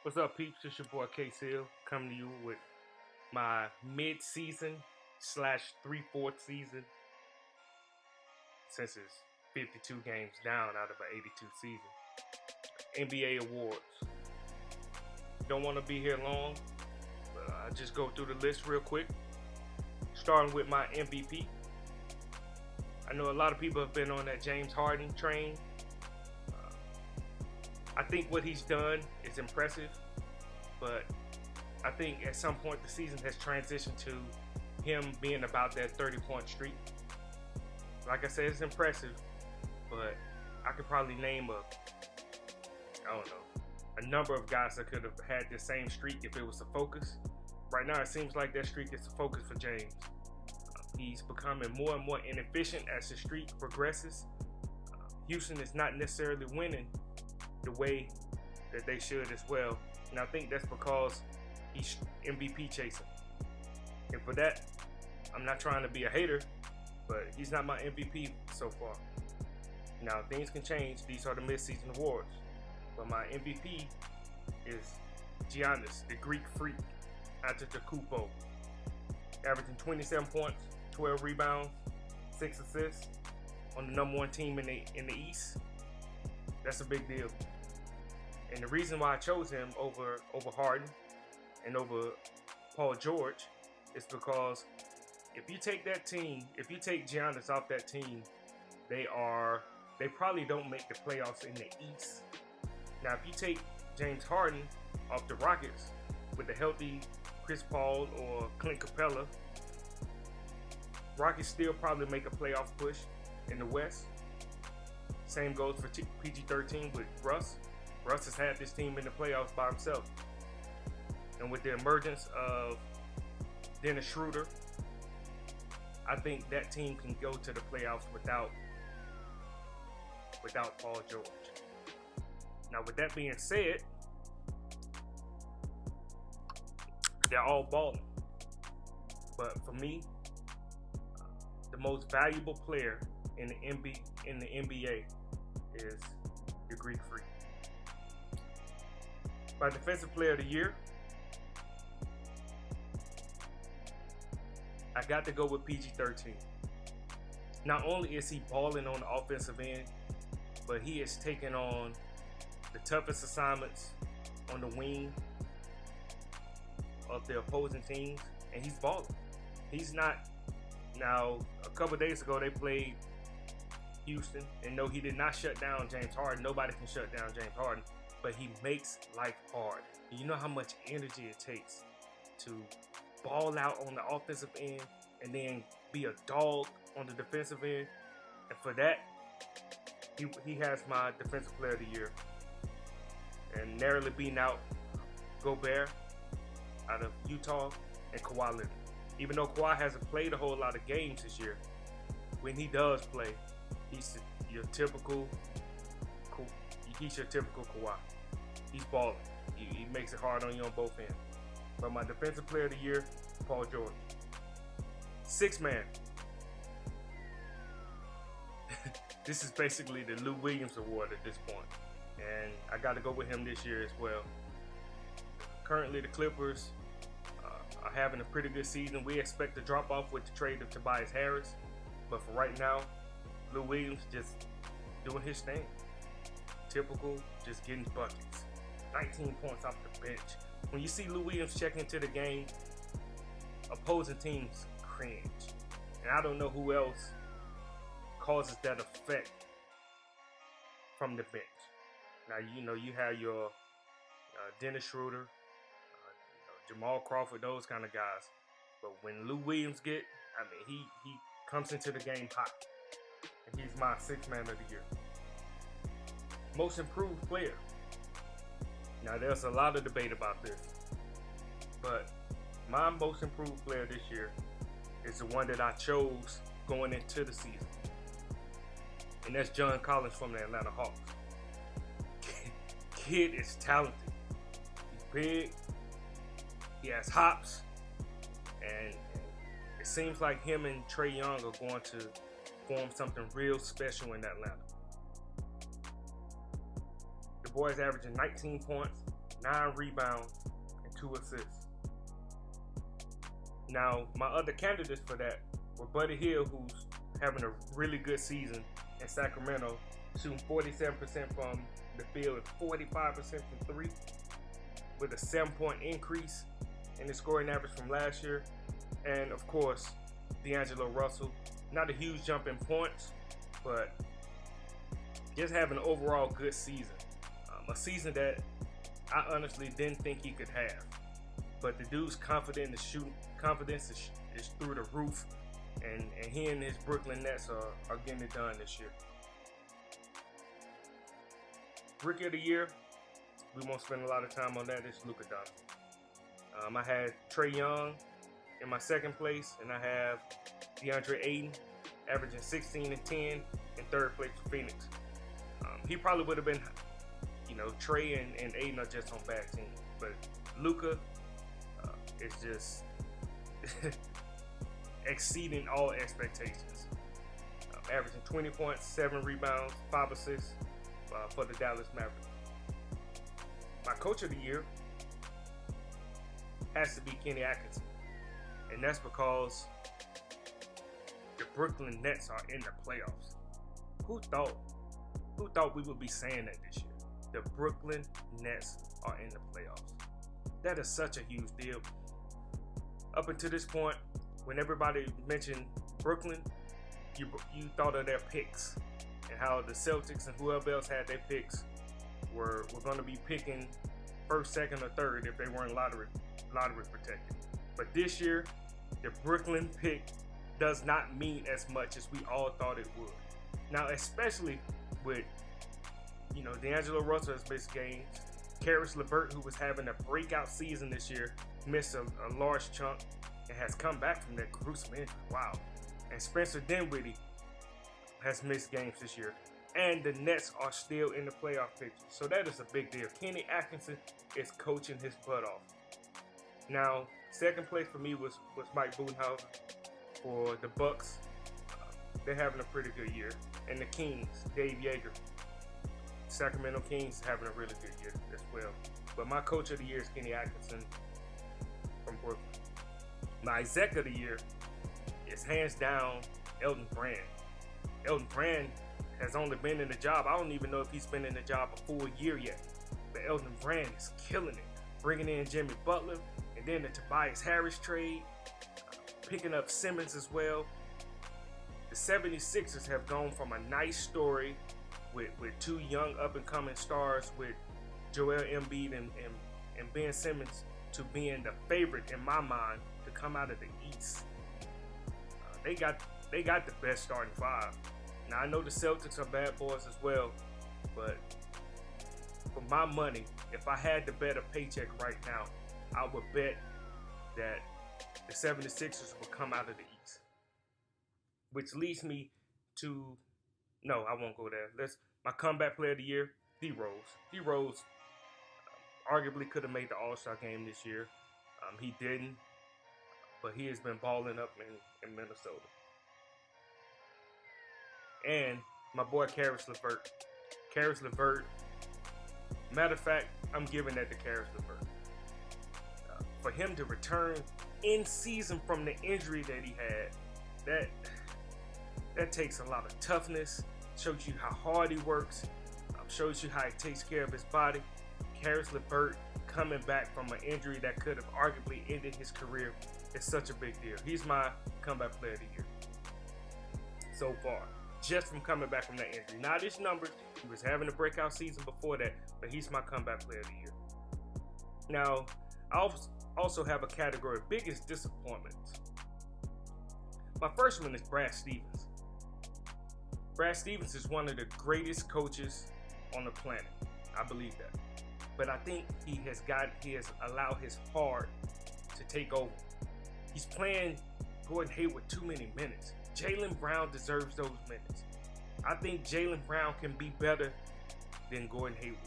What's up, peeps? It's your boy K Seal coming to you with my mid-season slash 3/4 season, since it's 52 games down out of an 82 season. NBA awards. Don't want to be here long, but I'll just go through the list real quick. Starting with my MVP. I know a lot of people have been on that James Harden train. I think what he's done is impressive, but I think at some point the season has transitioned to him being about that 30-point streak. Like I said, it's impressive, but I could probably name a number of guys that could have had the same streak if it was a focus. Right now, it seems like that streak is a focus for James. He's becoming more and more inefficient as the streak progresses. Houston is not necessarily winning the way that they should as well, and I think that's because he's MVP chasing. And for that, I'm not trying to be a hater, but he's not my MVP so far. Now, things can change. These are the mid-season awards, but my MVP is Giannis, the Greek Freak, Antetokounmpo, averaging 27 points, 12 rebounds, 6 assists on the number one team in the East. That's a big deal. And the reason why I chose him over Harden and over Paul George is because if you take that team, if you take Giannis off that team, they probably don't make the playoffs in the East. Now, if you take James Harden off the Rockets with a healthy Chris Paul or Clint Capella, Rockets still probably make a playoff push in the West. Same goes for PG-13 with Russ. Russ has had this team in the playoffs by himself. And with the emergence of Dennis Schroeder, I think that team can go to the playoffs without Paul George. Now, with that being said, they're all balling. But for me, the most valuable player in the NBA is the Greek Freak. My defensive player of the year, I got to go with PG-13. Not only is he balling on the offensive end, but he is taking on the toughest assignments on the wing of the opposing teams, and he's balling. He's not. Now, a couple days ago, they played Houston, and no, he did not shut down James Harden. Nobody can shut down James Harden, but he makes life hard. You know how much energy it takes to ball out on the offensive end and then be a dog on the defensive end. And for that, he has my defensive player of the year, and narrowly beating out Gobert out of Utah and Kawhi Leonard. Even though Kawhi hasn't played a whole lot of games this year, when he does play, he's your typical Kawhi. He's balling. He makes it hard on you on both ends. But my defensive player of the year, Paul George. Sixth man. This is basically the Lou Williams Award at this point, and I got to go with him this year as well. Currently, the Clippers are having a pretty good season. We expect to drop off with the trade of Tobias Harris, but for right now, Lou Williams just doing his thing. Typical, just getting buckets. 19 points off the bench. When you see Lou Williams check into the game, opposing teams cringe. And I don't know who else causes that effect from the bench. Now, you have your Dennis Schroeder, Jamal Crawford, those kind of guys. But when Lou Williams he comes into the game hot. And he's my sixth man of the year. Most improved player. Now, there's a lot of debate about this, but my most improved player this year is the one that I chose going into the season, and that's John Collins from the Atlanta Hawks. Kid is talented. He's big. He has hops, and it seems like him and Trae Young are going to form something real special in Atlanta. The boy's averaging 19 points, 9 rebounds, and 2 assists. Now, my other candidates for that were Buddy Hield, who's having a really good season in Sacramento, shooting 47% from the field and 45% from 3, with a 7-point increase in the scoring average from last year. And of course, D'Angelo Russell, not a huge jump in points, but just having an overall good season. A season that I honestly didn't think he could have. But the dude's confidence is through the roof, and he and his Brooklyn Nets are getting it done this year. Rookie of the year, we won't spend a lot of time on that. It's Luka Doncic. I had Trae Young in my second place, and I have DeAndre Ayton averaging 16 and 10 in third place for Phoenix. He probably would have been, Trae and Ayton are just on bad teams, but Luka is just exceeding all expectations. Averaging 20 points, 7 rebounds, 5 assists for the Dallas Mavericks. My coach of the year has to be Kenny Atkinson, and that's because the Brooklyn Nets are in the playoffs. Who thought we would be saying that this year? The Brooklyn Nets are in the playoffs. That is such a huge deal. Up until this point, when everybody mentioned Brooklyn, you thought of their picks and how the Celtics and whoever else had their picks were going to be picking first, second, or third if they weren't lottery protected. But this year, the Brooklyn pick does not mean as much as we all thought it would. Now, especially with D'Angelo Russell has missed games. Karis LeVert, who was having a breakout season this year, missed a large chunk and has come back from that gruesome injury. Wow. And Spencer Dinwiddie has missed games this year. And the Nets are still in the playoff picture. So that is a big deal. Kenny Atkinson is coaching his butt off. Now, second place for me was Mike Budenholzer for the Bucks. They're having a pretty good year. And the Kings, Dave Yeager. Sacramento Kings having a really good year as well. But my coach of the year is Kenny Atkinson from Brooklyn. My exec of the year is hands down Elton Brand. Elton Brand has only been in the job. I don't even know if he's been in the job a full year yet. But Elton Brand is killing it. Bringing in Jimmy Butler, and then the Tobias Harris trade, picking up Simmons as well. The 76ers have gone from a nice story with 2 young up-and-coming stars with Joel Embiid and Ben Simmons to being the favorite in my mind to come out of the East. They got the best starting 5. Now I know the Celtics are bad boys as well, but for my money, if I had to bet a paycheck right now, I would bet that the 76ers will come out of the East. Which leads me to, no, I won't go there. My comeback player of the year, D Rose. D Rose arguably could have made the All-Star game this year. He didn't, but he has been balling up in Minnesota. And my boy Karis LeVert. Karis LeVert. Matter of fact, I'm giving that to Karis LeVert. For him to return in season from the injury that he had, that takes a lot of toughness. Shows you how hard he works. Shows you how he takes care of his body. Karis LeVert coming back from an injury that could have arguably ended his career is such a big deal. He's my comeback player of the year so far, just from coming back from that injury. Not his numbers. He was having a breakout season before that, but he's my comeback player of the year. Now, I also have a category of biggest disappointments. My first one is Brad Stevens. Brad Stevens is one of the greatest coaches on the planet. I believe that. But I think he has allowed his heart to take over. He's playing Gordon Hayward too many minutes. Jaylen Brown deserves those minutes. I think Jaylen Brown can be better than Gordon Hayward.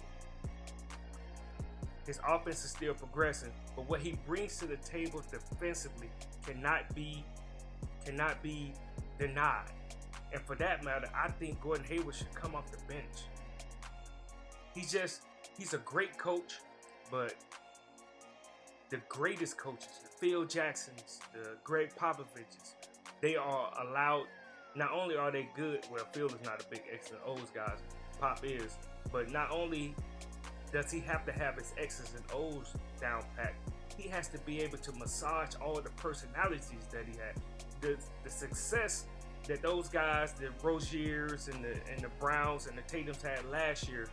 His offense is still progressing, but what he brings to the table defensively cannot be denied. And for that matter, I think Gordon Hayward should come off the bench. He's a great coach, but the greatest coaches, the Phil Jacksons, the Greg Popoviches, they are allowed. Not only are they good, well, Phil is not a big X's and O's guy, Pop is, but not only does he have to have his X's and O's down pat, he has to be able to massage all the personalities that he had. The success that those guys, the Roziers and the Browns and the Tatums had last year,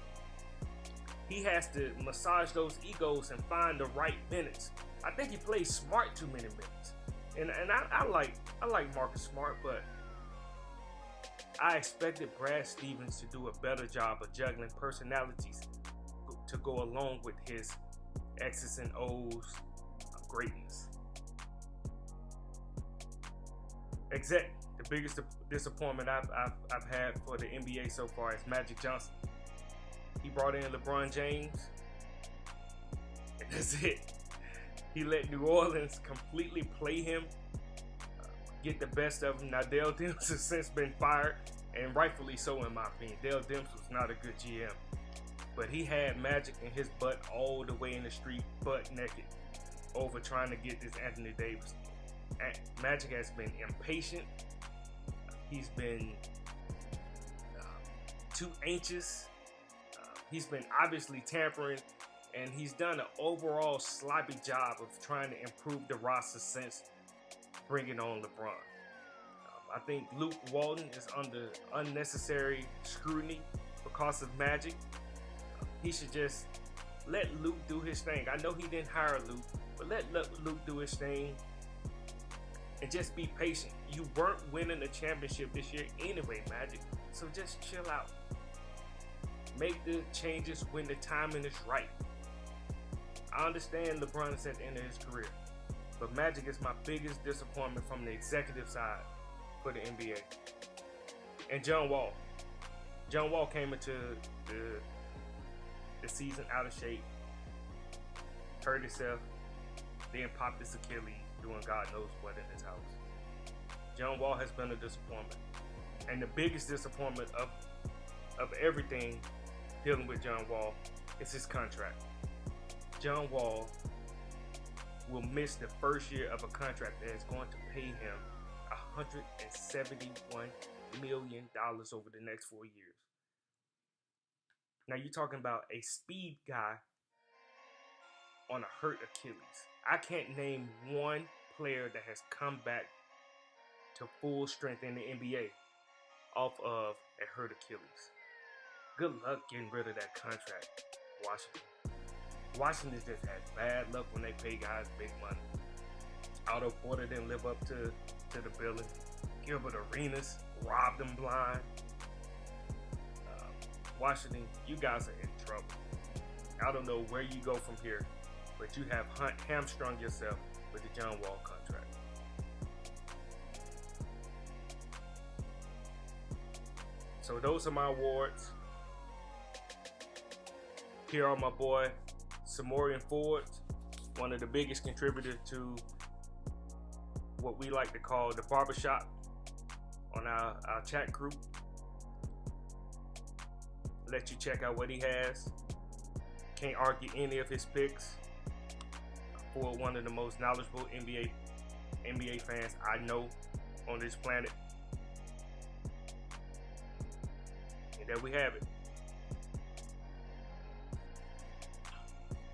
he has to massage those egos and find the right minutes. I think he plays Smart too many minutes, and I like Marcus Smart, but I expected Brad Stevens to do a better job of juggling personalities to go along with his X's and O's of greatness. The biggest disappointment I've had for the NBA so far is Magic Johnson. He brought in LeBron James, and that's it. He let New Orleans completely play him, get the best of him. Now, Dale Demps has since been fired, and rightfully so in my opinion. Dale Demps was not a good GM, but he had Magic in his butt all the way in the street, butt naked, over trying to get this Anthony Davis. Magic has been impatient. He's been too anxious. He's been obviously tampering, and he's done an overall sloppy job of trying to improve the roster since bringing on LeBron. I think Luke Walton is under unnecessary scrutiny because of Magic. He should just let Luke do his thing. I know he didn't hire Luke, but let Luke do his thing and just be patient. You weren't winning a championship this year anyway, Magic, so just chill out. Make the changes when the timing is right. I understand LeBron is at the end of his career, but Magic is my biggest disappointment from the executive side for the NBA. And John Wall. John Wall came into the season out of shape, hurt himself, then popped his Achilles, doing God knows what in his house. John Wall has been a disappointment. And the biggest disappointment of everything dealing with John Wall is his contract. John Wall will miss the first year of a contract that is going to pay him $171 million over the next 4 years. Now you're talking about a speed guy on a hurt Achilles. I can't name one player that has come back to full strength in the NBA off of a hurt Achilles. Good luck getting rid of that contract, Washington. Washington just has bad luck when they pay guys big money. Otto Porter didn't live up to the billing. Gilbert Arenas robbed them blind. Washington, you guys are in trouble. I don't know where you go from here, but you have hamstrung yourself with the John Wall contract. So those are my awards. Here are my boy Samorian Ford, one of the biggest contributors to what we like to call the barbershop on our chat group. Let you check out what he has. Can't argue any of his picks. For one of the most knowledgeable NBA fans I know on this planet. And there we have it.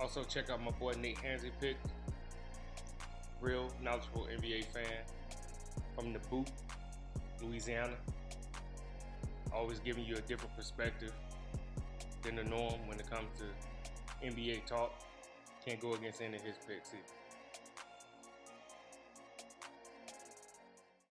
Also check out my boy Nate Hansey pick. Real knowledgeable NBA fan from the boot, Louisiana. Always giving you a different perspective than the norm when it comes to NBA talk. Can't go against any of his picks either.